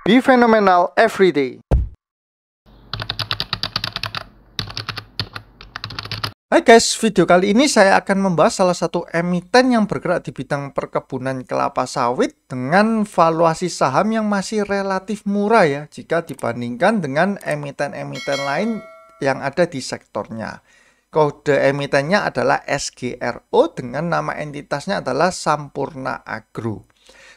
Be phenomenal every day. Hai guys, video kali ini saya akan membahas salah satu emiten yang bergerak di bidang perkebunan kelapa sawit dengan valuasi saham yang masih relatif murah ya jika dibandingkan dengan emiten-emiten lain yang ada di sektornya. Kode emitennya adalah SGRO dengan nama entitasnya adalah Sampurna Agro.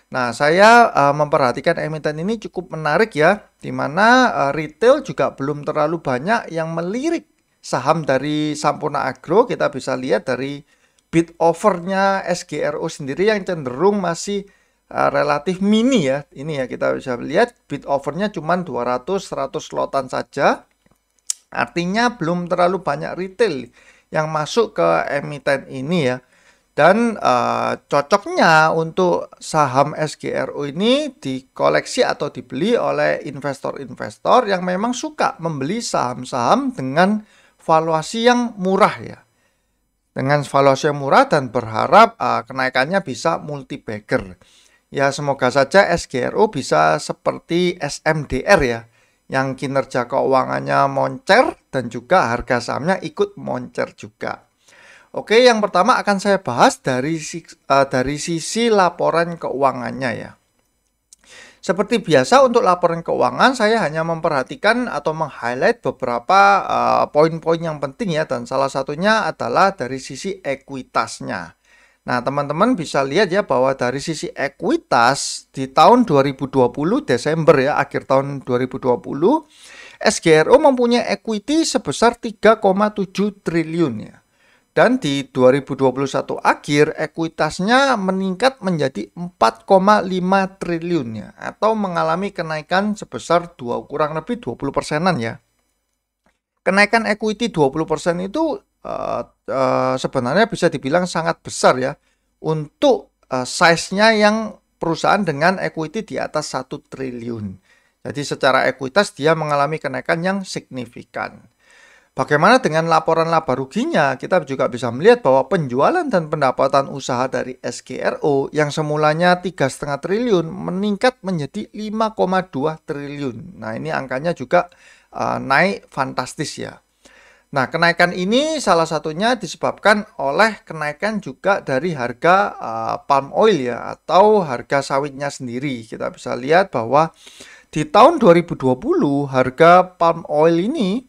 Nah, saya memperhatikan emiten ini cukup menarik ya, di mana retail juga belum terlalu banyak yang melirik saham dari Sampurna Agro. Kita bisa lihat dari bid offer-nya SGRO sendiri yang cenderung masih relatif mini ya. Ini ya, kita bisa lihat bid offer-nya cuma 200-100 lotan saja. Artinya belum terlalu banyak retail yang masuk ke emiten ini ya. Dan cocoknya untuk saham SGRO ini dikoleksi atau dibeli oleh investor-investor yang memang suka membeli saham-saham dengan valuasi yang murah ya. Dengan valuasi yang murah dan berharap kenaikannya bisa multi-bagger. Ya, semoga saja SGRO bisa seperti SMDR ya, yang kinerja keuangannya moncer dan juga harga sahamnya ikut moncer juga. Oke, yang pertama akan saya bahas dari sisi laporan keuangannya ya. Seperti biasa untuk laporan keuangan saya hanya memperhatikan atau meng-highlight beberapa poin-poin yang penting ya, dan salah satunya adalah dari sisi ekuitasnya. Nah, teman-teman bisa lihat ya bahwa dari sisi ekuitas di tahun 2020 Desember ya, akhir tahun 2020 SGRO mempunyai equity sebesar 3,7 triliun ya. Dan di 2021 akhir, ekuitasnya meningkat menjadi 4,5 triliun ya, atau mengalami kenaikan sebesar kurang lebih 20%-an ya. Kenaikan equity 20% itu sebenarnya bisa dibilang sangat besar ya, untuk size-nya yang perusahaan dengan equity di atas 1 triliun. Jadi secara ekuitas dia mengalami kenaikan yang signifikan. Bagaimana dengan laporan laba ruginya? Kita juga bisa melihat bahwa penjualan dan pendapatan usaha dari SGRO yang semulanya 3,5 triliun meningkat menjadi 5,2 triliun. Nah, ini angkanya juga naik fantastis ya. Nah, kenaikan ini salah satunya disebabkan oleh kenaikan juga dari harga palm oil ya, atau harga sawitnya sendiri. Kita bisa lihat bahwa di tahun 2020 harga palm oil ini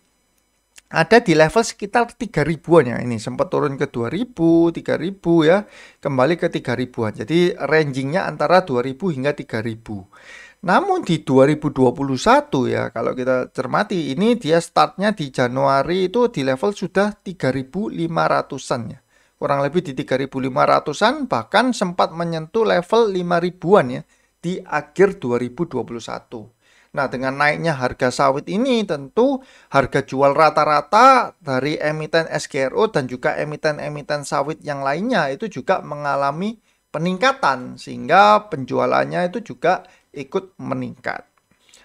ada di level sekitar 3.000-an ya. Ini sempat turun ke 2.000, 3.000 ya, kembali ke 3.000-an. Jadi rangingnya antara 2.000 hingga 3.000. Namun di 2021 ya, kalau kita cermati, ini dia startnya di Januari itu di level sudah 3.500-an ya. Kurang lebih di 3.500-an, bahkan sempat menyentuh level 5.000-an ya di akhir 2021. Nah, dengan naiknya harga sawit ini tentu harga jual rata-rata dari emiten SGRO dan juga emiten-emiten sawit yang lainnya itu juga mengalami peningkatan, sehingga penjualannya itu juga ikut meningkat.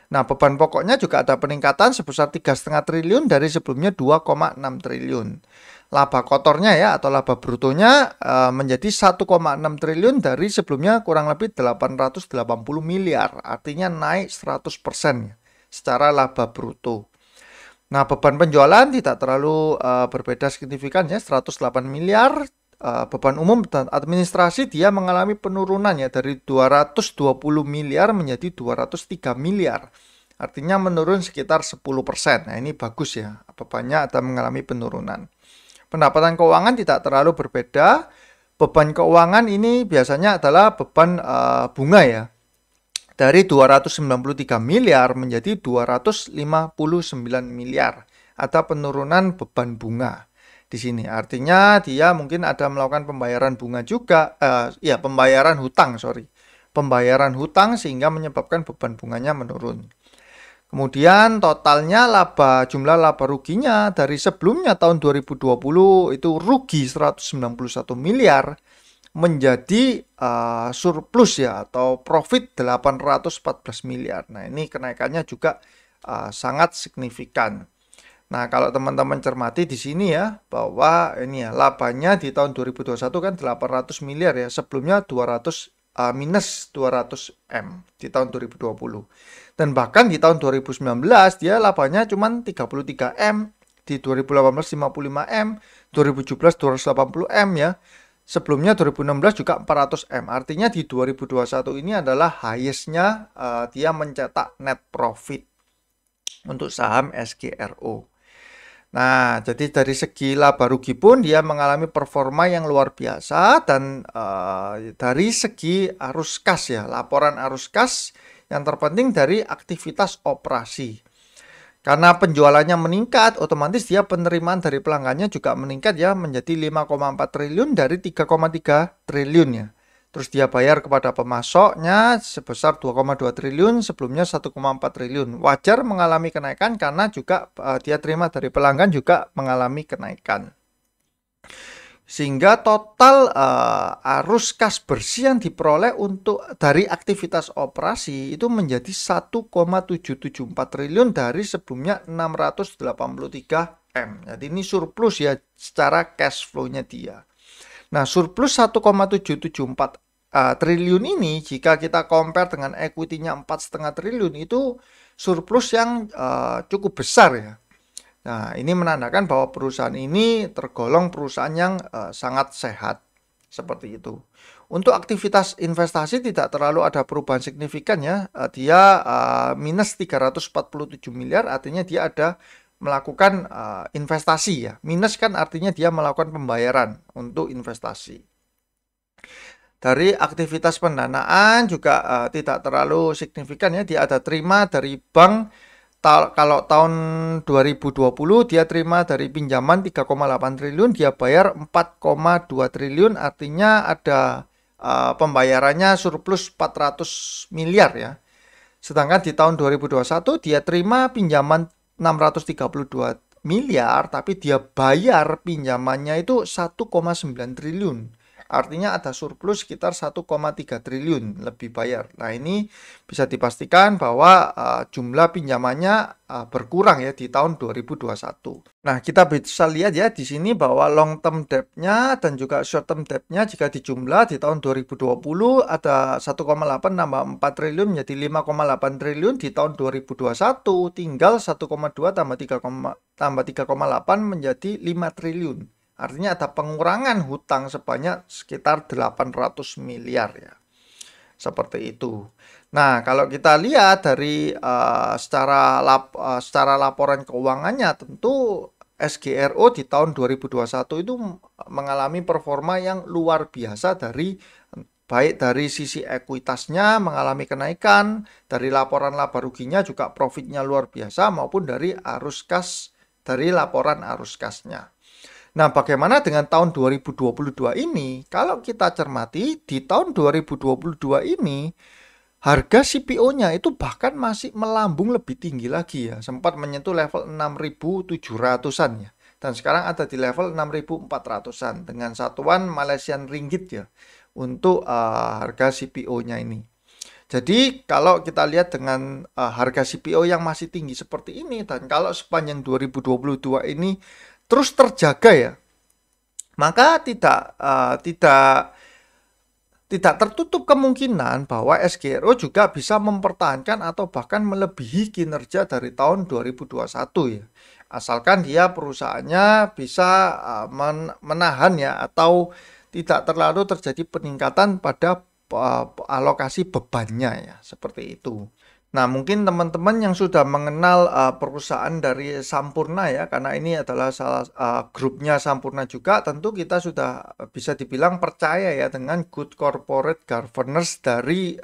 Nah, beban pokoknya juga ada peningkatan sebesar 3,5 triliun dari sebelumnya 2,6 triliun. Laba kotornya ya, atau laba brutonya menjadi 1,6 triliun dari sebelumnya kurang lebih 880 miliar. Artinya naik 100% ya, secara laba bruto. Nah, beban penjualan tidak terlalu berbeda signifikan ya, 108 miliar. Beban umum dan administrasi dia mengalami penurunan ya, dari 220 miliar menjadi 203 miliar. Artinya menurun sekitar 10%. Nah, ini bagus ya, bebannya ada mengalami penurunan. Pendapatan keuangan tidak terlalu berbeda. Beban keuangan ini biasanya adalah beban bunga ya. Dari 293 miliar menjadi 259 miliar. Ada penurunan beban bunga di sini. Artinya dia mungkin ada melakukan pembayaran bunga juga. Pembayaran hutang, Pembayaran hutang sehingga menyebabkan beban bunganya menurun. Kemudian totalnya jumlah laba ruginya dari sebelumnya tahun 2020 itu rugi 191 miliar menjadi surplus ya, atau profit 814 miliar. Nah, ini kenaikannya juga sangat signifikan. Nah, kalau teman-teman cermati di sini ya, bahwa ini ya labanya di tahun 2021 kan 800 miliar ya, sebelumnya 200 minus 200 M di tahun 2020. Dan bahkan di tahun 2019 dia labanya cuma 33 M, di 2018 55 M, 2017 280 M ya. Sebelumnya 2016 juga 400 M. Artinya di 2021 ini adalah highest-nya dia mencetak net profit untuk saham SGRO. Nah, jadi dari segi laba rugi pun dia mengalami performa yang luar biasa, dan dari segi arus kas ya, laporan arus kas yang terpenting dari aktivitas operasi. Karena penjualannya meningkat, otomatis dia penerimaan dari pelanggannya juga meningkat ya, menjadi 5,4 triliun dari 3,3 triliun ya. Terus dia bayar kepada pemasoknya sebesar 2,2 triliun, sebelumnya 1,4 triliun. Wajar mengalami kenaikan karena juga dia terima dari pelanggan juga mengalami kenaikan. Sehingga total arus kas bersih yang diperoleh dari aktivitas operasi itu menjadi 1,774 triliun dari sebelumnya 683 M. Jadi ini surplus ya secara cash flow-nya dia. Nah, surplus 1,774 triliun ini jika kita compare dengan equity-nya 4,5 triliun itu surplus yang cukup besar ya. Nah, ini menandakan bahwa perusahaan ini tergolong perusahaan yang sangat sehat, seperti itu. Untuk aktivitas investasi tidak terlalu ada perubahan signifikan ya. Dia minus 347 miliar, artinya dia ada melakukan investasi ya. Minus kan artinya dia melakukan pembayaran untuk investasi. Dari aktivitas pendanaan juga tidak terlalu signifikan ya. Dia ada terima dari bank. Kalau tahun 2020 dia terima dari pinjaman 3,8 triliun, dia bayar 4,2 triliun, artinya ada pembayarannya surplus 400 miliar ya. Sedangkan di tahun 2021 dia terima pinjaman 632 miliar, tapi dia bayar pinjamannya itu 1,9 triliun. Artinya ada surplus sekitar 1,3 triliun lebih bayar. Nah, ini bisa dipastikan bahwa jumlah pinjamannya berkurang ya di tahun 2021. Nah, kita bisa lihat ya di sini bahwa long term debt-nya dan juga short term debt-nya jika dijumlah di tahun 2020 ada 1,8 nambah 4 triliun menjadi 5,8 triliun, di tahun 2021 tinggal 1,2 tambah 3,8 menjadi 5 triliun. Artinya ada pengurangan hutang sebanyak sekitar 800 miliar ya. Seperti itu. Nah, kalau kita lihat dari secara laporan keuangannya, tentu SGRO di tahun 2021 itu mengalami performa yang luar biasa, baik dari sisi ekuitasnya mengalami kenaikan, dari laporan laba ruginya juga profitnya luar biasa, maupun dari laporan arus kasnya. Nah, bagaimana dengan tahun 2022 ini? Kalau kita cermati, di tahun 2022 ini, harga CPO-nya itu bahkan masih melambung lebih tinggi lagi ya. Sempat menyentuh level 6.700-an ya. Dan sekarang ada di level 6.400-an dengan satuan Malaysian Ringgit ya untuk harga CPO-nya ini. Jadi kalau kita lihat dengan harga CPO yang masih tinggi seperti ini, dan kalau sepanjang 2022 ini terus terjaga ya, maka tidak tertutup kemungkinan bahwa SGRO juga bisa mempertahankan atau bahkan melebihi kinerja dari tahun 2021 ya. Asalkan dia perusahaannya bisa menahan ya, atau tidak terlalu terjadi peningkatan pada alokasi bebannya ya, seperti itu. Nah, mungkin teman-teman yang sudah mengenal perusahaan dari Sampoerna ya, karena ini adalah salah grupnya Sampoerna juga, tentu kita sudah bisa dibilang percaya ya dengan good corporate governance dari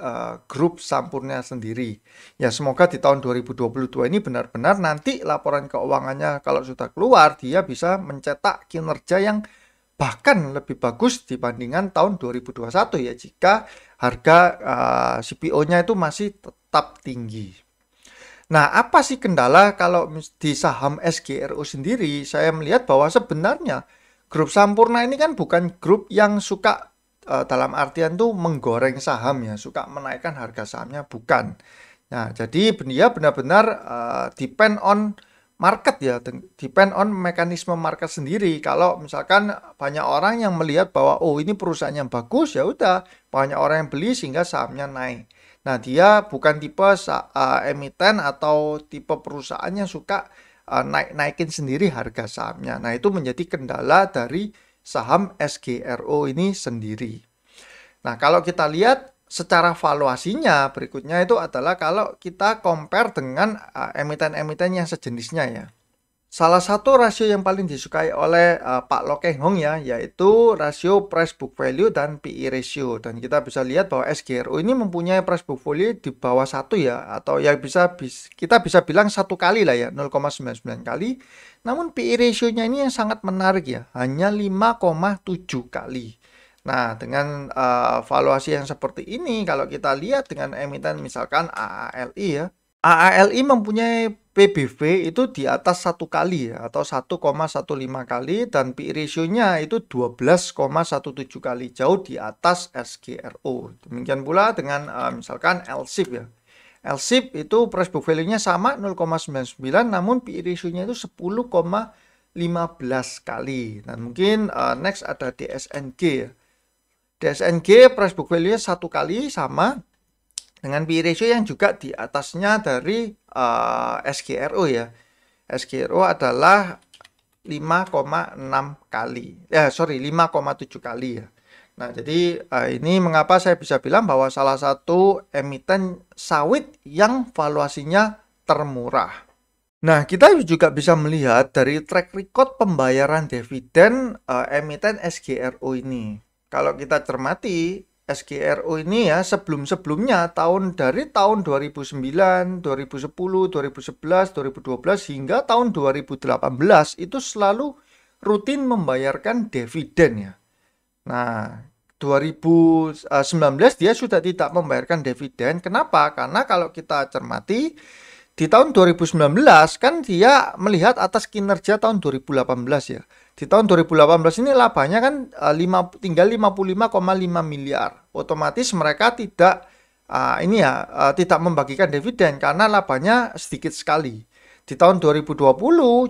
grup Sampoerna sendiri. Ya, semoga di tahun 2022 ini benar-benar nanti laporan keuangannya kalau sudah keluar, dia bisa mencetak kinerja yang bahkan lebih bagus dibandingkan tahun 2021 ya, jika harga CPO-nya itu masih tetap tinggi. Nah, apa sih kendala kalau di saham SGRO sendiri? Saya melihat bahwa sebenarnya grup Sampoerna ini kan bukan grup yang suka dalam artian tuh menggoreng saham ya, suka menaikkan harga sahamnya, bukan. Nah, jadi dia benar-benar depend on market ya, depend on mekanisme market sendiri. Kalau misalkan banyak orang yang melihat bahwa oh ini perusahaan yang bagus, ya udah banyak orang yang beli sehingga sahamnya naik. Nah, dia bukan tipe emiten atau tipe perusahaan yang suka naikin sendiri harga sahamnya. Nah, itu menjadi kendala dari saham SGRO ini sendiri. Nah, kalau kita lihat secara valuasinya berikutnya itu adalah kalau kita compare dengan emiten-emiten yang sejenisnya ya. Salah satu rasio yang paling disukai oleh Pak Loh Keng Hong ya, yaitu rasio price book value dan PE ratio. Dan kita bisa lihat bahwa SGRO ini mempunyai price book value di bawah 1 ya, atau ya kita bisa bilang 1 kali lah ya, 0,99 kali. Namun PE ratio-nya ini yang sangat menarik ya, hanya 5,7 kali. Nah, dengan valuasi yang seperti ini, kalau kita lihat dengan emiten misalkan AALI ya, AALI mempunyai PBV itu di atas 1 kali ya, atau 1,15 kali, dan PE ratio-nya itu 12,17 kali, jauh di atas SGRO. Demikian pula dengan misalkan LSIP ya. LSIP itu price book value-nya sama 0,99, namun PE ratio-nya itu 10,15 kali. Dan mungkin next ada DSNG ya. DSNG price book value-nya 1 kali sama dengan PE ratio yang juga di atasnya dari SGRO ya. SGRO adalah 5,6 kali. 5,7 kali ya. Nah, jadi ini mengapa saya bisa bilang bahwa salah satu emiten sawit yang valuasinya termurah. Nah, kita juga bisa melihat dari track record pembayaran dividen emiten SGRO ini. Kalau kita cermati, SGRO ini ya sebelum-sebelumnya dari tahun 2009, 2010, 2011, 2012 hingga tahun 2018 itu selalu rutin membayarkan dividen ya. Nah, 2019 dia sudah tidak membayarkan dividen. Kenapa? Karena kalau kita cermati di tahun 2019 kan dia melihat atas kinerja tahun 2018 ya. Di tahun 2018 ini labanya kan tinggal 55,5 miliar. Otomatis mereka tidak tidak membagikan dividen karena labanya sedikit sekali. Di tahun 2020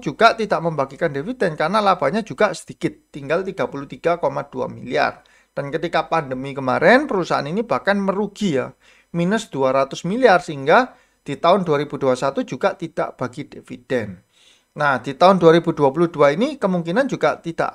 juga tidak membagikan dividen karena labanya juga sedikit, tinggal 33,2 miliar. Dan ketika pandemi kemarin perusahaan ini bahkan merugi ya, minus 200 miliar sehingga di tahun 2021 juga tidak bagi dividen. Nah, di tahun 2022 ini kemungkinan juga tidak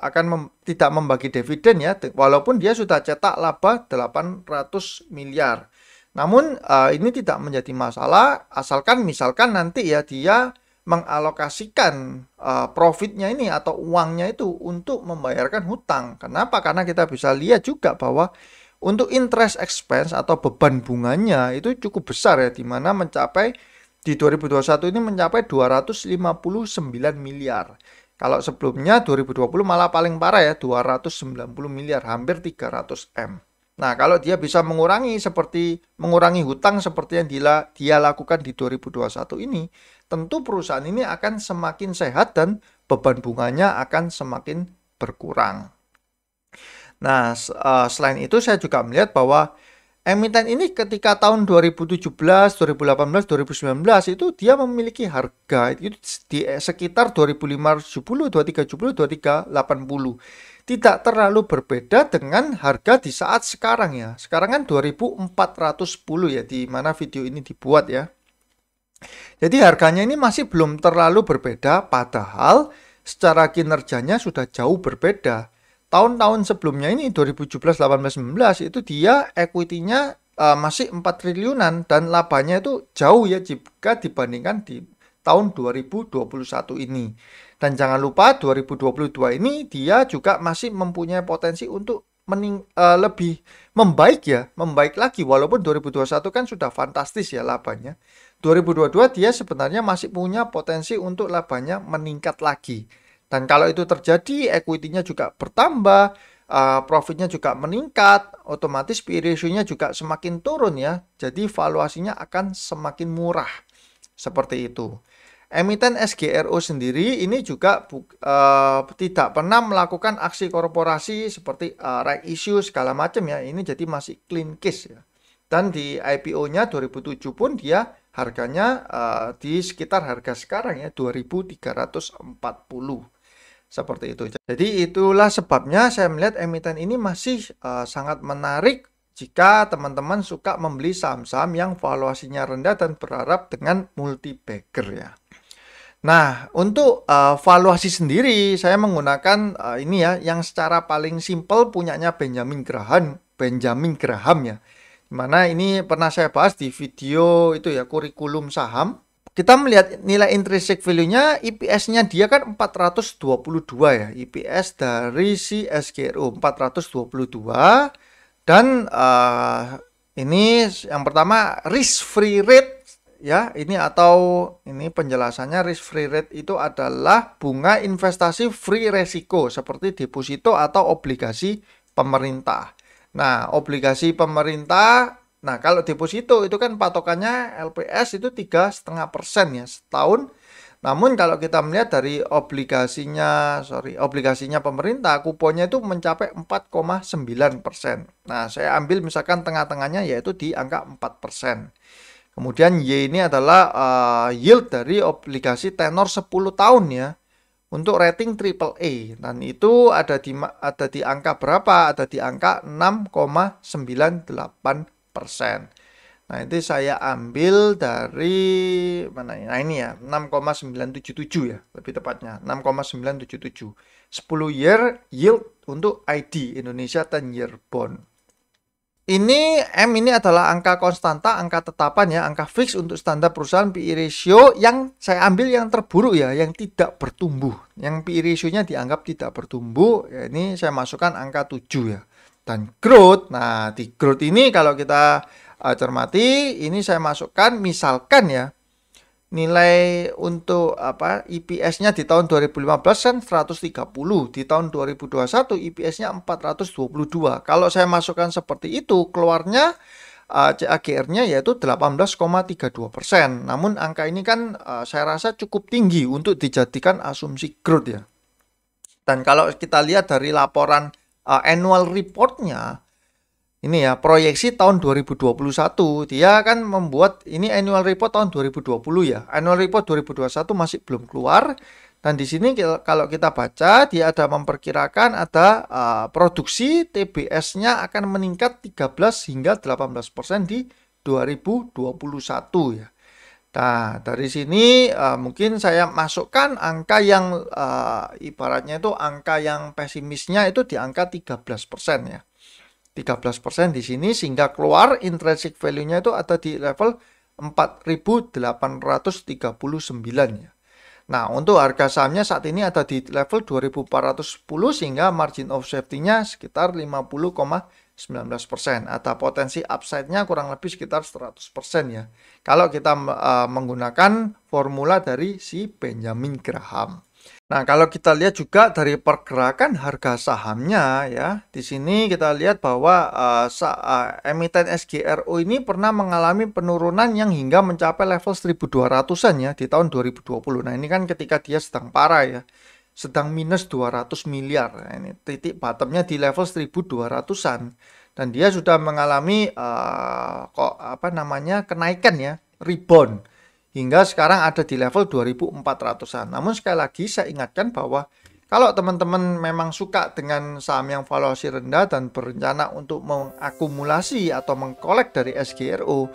membagi dividen ya, walaupun dia sudah cetak laba 800 miliar. Namun ini tidak menjadi masalah asalkan misalkan nanti ya dia mengalokasikan profitnya ini atau uangnya itu untuk membayarkan hutang. Kenapa? Karena kita bisa lihat juga bahwa untuk interest expense atau beban bunganya itu cukup besar ya, di mana di 2021 ini mencapai 259 miliar. Kalau sebelumnya 2020 malah paling parah ya, 290 miliar, hampir 300 M. Nah, kalau dia bisa mengurangi hutang seperti yang dia lakukan di 2021 ini, tentu perusahaan ini akan semakin sehat dan beban bunganya akan semakin berkurang. Nah, selain itu saya juga melihat bahwa emiten ini ketika tahun 2017, 2018, 2019 itu dia memiliki harga itu di sekitar 2.570, 2.370, 2.380. Tidak terlalu berbeda dengan harga di saat sekarang ya. Sekarang kan 2.410 ya, di mana video ini dibuat ya. Jadi harganya ini masih belum terlalu berbeda, padahal secara kinerjanya sudah jauh berbeda. Tahun-tahun sebelumnya ini 2017, 18, 19 itu dia equity-nya masih 4 triliunan dan labanya itu jauh ya jika dibandingkan di tahun 2021 ini. Dan jangan lupa 2022 ini dia juga masih mempunyai potensi untuk lebih membaik lagi, walaupun 2021 kan sudah fantastis ya labanya. 2022 dia sebenarnya masih punya potensi untuk labanya meningkat lagi. Dan kalau itu terjadi, equity-nya juga bertambah, profitnya juga meningkat, otomatis PE ratio-nya juga semakin turun ya. Jadi valuasinya akan semakin murah. Seperti itu. Emiten SGRO sendiri ini juga tidak pernah melakukan aksi korporasi seperti right issue segala macam ya. Ini jadi masih clean case ya. Dan di IPO-nya 2007 pun dia harganya di sekitar harga sekarang ya 2.340 seperti itu. Jadi itulah sebabnya saya melihat emiten ini masih sangat menarik jika teman-teman suka membeli saham-saham yang valuasinya rendah dan berharap dengan multi bagger ya. Nah, untuk valuasi sendiri saya menggunakan ini ya, yang secara paling simple punyanya Benjamin Graham ya. Dimana ini pernah saya bahas di video itu ya, kurikulum saham. Kita melihat nilai intrinsic value-nya, EPS-nya dia kan 422 ya. EPS dari si SGRO 422. Dan ini yang pertama risk free rate ya, ini penjelasannya. Risk free rate itu adalah bunga investasi free resiko seperti deposito atau obligasi pemerintah. Nah, obligasi pemerintah, nah kalau deposito itu kan patokannya LPS itu 3,5% ya setahun. Namun kalau kita melihat dari obligasinya pemerintah, kuponnya itu mencapai 4,9%. Nah, saya ambil misalkan tengah-tengahnya yaitu di angka 4%. Kemudian Y ini adalah yield dari obligasi tenor 10 tahun ya. Untuk rating AAA, dan itu ada di angka berapa? Ada di angka 6,98%. Nah, itu saya ambil dari mana ya? Nah, ini ya, 6,977 ya, lebih tepatnya 6,977. 10 year yield untuk ID Indonesia 10 year bond. Ini M ini adalah angka konstanta, angka tetapan ya, angka fix untuk standar perusahaan. PE ratio yang saya ambil yang terburuk ya, yang tidak bertumbuh. Yang PE ratio-nya dianggap tidak bertumbuh, ya ini saya masukkan angka 7 ya. Dan growth, nah di growth ini kalau kita cermati, ini saya masukkan misalkan ya, nilai untuk EPS-nya di tahun 2015 kan 130, di tahun 2021 EPS-nya 422. Kalau saya masukkan seperti itu, keluarnya CAGR-nya yaitu 18,32%. Namun angka ini kan saya rasa cukup tinggi untuk dijadikan asumsi growth ya. Dan kalau kita lihat dari laporan annual report-nya, ini ya, proyeksi tahun 2021, dia kan membuat ini annual report tahun 2020 ya. Annual report 2021 masih belum keluar. Dan di sini kalau kita baca, dia ada memperkirakan ada produksi TBS-nya akan meningkat 13 hingga 18% di 2021 ya. Nah, dari sini mungkin saya masukkan angka yang ibaratnya itu angka yang pesimisnya itu di angka 13% ya. 13% di sini, sehingga keluar intrinsic value-nya itu ada di level 4.839 ya. Nah, untuk harga sahamnya saat ini ada di level 2.410 sehingga margin of safety-nya sekitar 50,19%. Ada potensi upside-nya kurang lebih sekitar 100% ya. Kalau kita menggunakan formula dari si Benjamin Graham. Nah, kalau kita lihat juga dari pergerakan harga sahamnya ya, di sini kita lihat bahwa emiten SGRO ini pernah mengalami penurunan yang hingga mencapai level 1.200-an ya di tahun 2020. Nah, ini kan ketika dia sedang parah ya, sedang minus 200 miliar. Nah, ini titik bottomnya di level 1.200-an. Dan dia sudah mengalami kenaikan ya, rebound. Hingga sekarang ada di level 2.400-an. Namun sekali lagi saya ingatkan bahwa kalau teman-teman memang suka dengan saham yang valuasi rendah dan berencana untuk mengakumulasi atau mengkolek dari SGRO,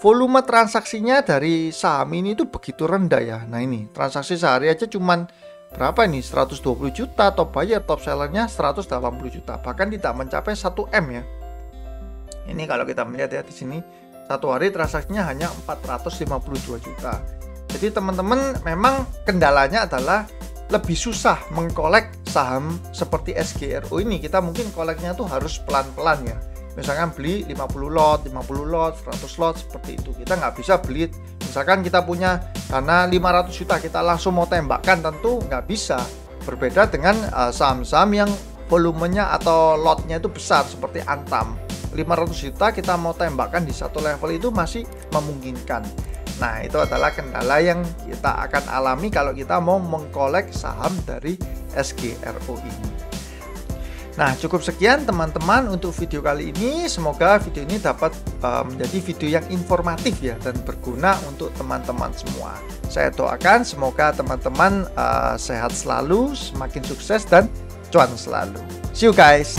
volume transaksinya dari saham ini itu begitu rendah ya. Nah, ini transaksi sehari aja cuman berapa nih? 120 juta, top buyer, top sellernya 180 juta. Bahkan tidak mencapai 1M ya. Ini kalau kita melihat ya di sini, satu hari transaksinya hanya 452 juta. Jadi teman-teman memang kendalanya adalah lebih susah mengkolek saham seperti SGRO ini. Kita mungkin koleknya tuh harus pelan-pelan ya. Misalkan beli 50 lot, 100 lot seperti itu. Kita nggak bisa beli, misalkan kita punya dana 500 juta kita langsung mau tembakkan, tentu nggak bisa. Berbeda dengan saham-saham yang volumenya atau lotnya itu besar seperti Antam. 500 juta kita mau tembakkan di satu level itu masih memungkinkan. Nah, itu adalah kendala yang kita akan alami kalau kita mau mengkolek saham dari SGRO ini. Nah, cukup sekian teman-teman untuk video kali ini. Semoga video ini dapat menjadi video yang informatif ya dan berguna untuk teman-teman semua. Saya doakan semoga teman-teman sehat selalu, semakin sukses dan cuan selalu. See you guys.